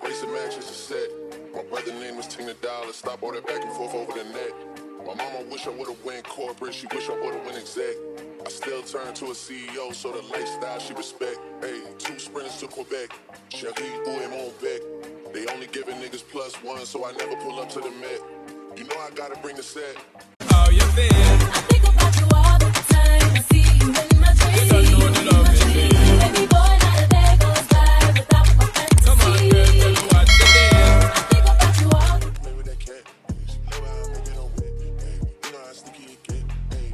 Brace and matches a set. My brother name was Tina Dollar. Stop all that back and forth over the net. My mama wish I would've went corporate. She wish I would've went exec. I still turn to a CEO, so the lifestyle she respect. Hey, 2 sprinters to Quebec. Chérie, où est mon bec? They only giving niggas +1, so I never pull up to the Met. You know I gotta bring the set. How you feel? I think about you all the time. I see you in my dreams. You don't know the love is real. Baby boy, not a day goes by without my fantasy. Come on, girl, tell me what's the deal. I think about you all the Play with that cat. She know how I make it on wet. Hey, you know how sticky it get. Hey,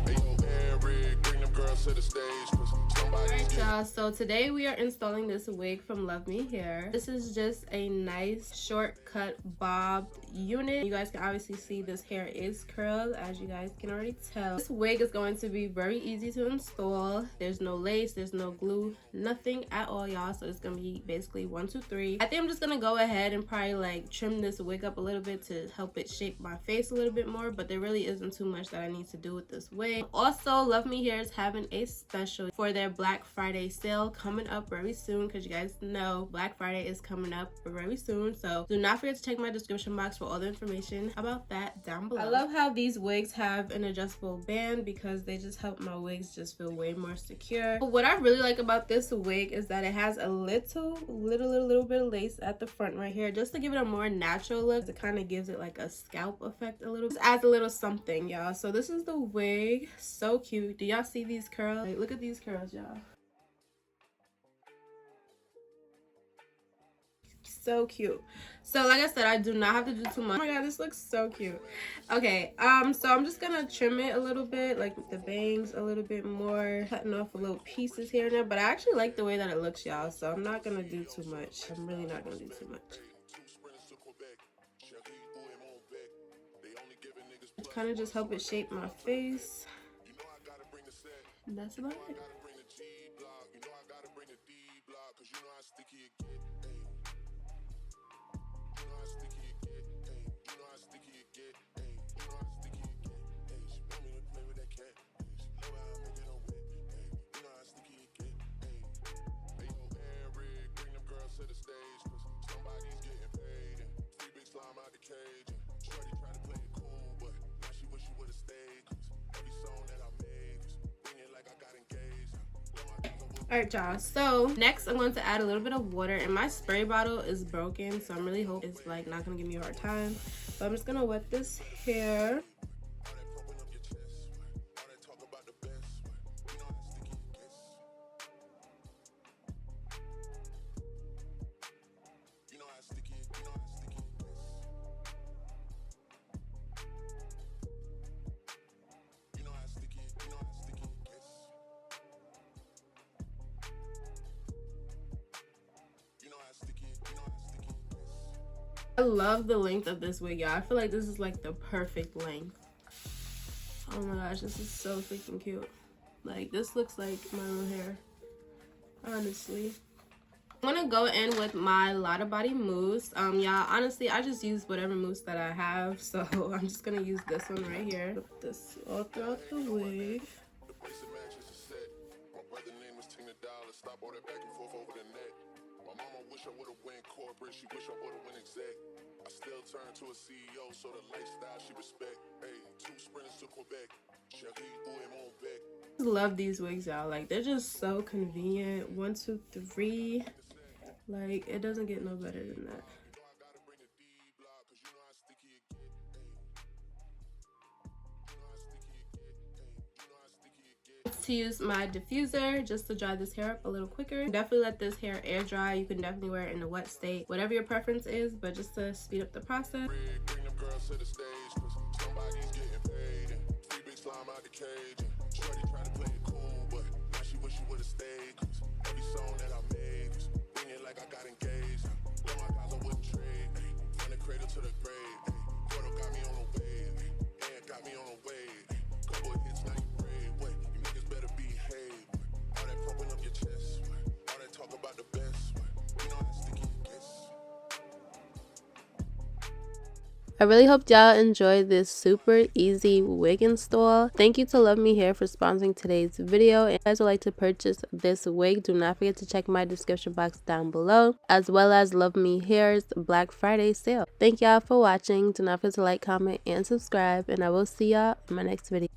hey, yo, and Rick, bring them girls to the stage. Cause somebody's Alright y'all, so today we are installing this wig from Luvmehair. This is just a nice shortcut bobbed unit. You guys can obviously see this hair is curled, as you guys can already tell. This wig is going to be very easy to install. There's no lace, there's no glue, nothing at all, y'all. So it's gonna be basically 1, 2, 3. I think I'm just gonna go ahead and probably like trim this wig up a little bit to help it shape my face a little bit more, but there really isn't too much that I need to do with this wig. Also, Luvmehair is having a special for their Black Friday sale coming up very soon, because you guys know Black Friday is coming up very soon. So do not forget to check my description box for all the information about that down below. I love how these wigs have an adjustable band because they just help my wigs just feel way more secure. But what I really like about this wig is that it has a little bit of lace at the front right here, just to give it a more natural look. It kind of gives it like a scalp effect a little. Just adds a little something, y'all. So this is the wig. So cute. Do y'all see these curls? Like, look at these curls, y'all. So cute. So like I said, I do not have to do too much. Oh my god, this looks so cute. Okay, so I'm just gonna trim it a little bit, like the bangs a little bit more, cutting off a little pieces here and there. But I actually like the way that it looks, y'all, so I'm not gonna do too much. I'm really not gonna do too much. Kind of just help it shape my face. And that's about it. Alright y'all, so next I'm going to add a little bit of water, and my spray bottle is broken, so I'm really hoping it's like not gonna give me a hard time. But I'm just gonna wet this hair. I love the length of this wig, y'all. I feel like this is like the perfect length. Oh my gosh, this is so freaking cute. Like, this looks like my real hair, honestly. I'm gonna go in with my Lotta Body mousse. Y'all, honestly, I just use whatever mousse that I have, so I'm just gonna use this one right here. Put this all throughout the wig. Stop all that back and forth over the net. My mama wish I would've went corporate. She wish I would've went exec. I still turn to a CEO, so the lifestyle she respect. Hey, 2 sprinters to Quebec. Chérie, où est mon bec? I love these wigs, y'all. Like, they're just so convenient. 1, 2, 3. Like, it doesn't get no better than that. To use my diffuser just to dry this hair up a little quicker. Definitely let this hair air dry. You can definitely wear it in a wet state, whatever your preference is, but just to speed up the process. I really hope y'all enjoyed this super easy wig install. Thank you to Love Me Hair for sponsoring today's video. And if you guys would like to purchase this wig, do not forget to check my description box down below, as well as Love Me Hair's Black Friday sale. Thank y'all for watching. Do not forget to like, comment, and subscribe, and I will see y'all in my next video.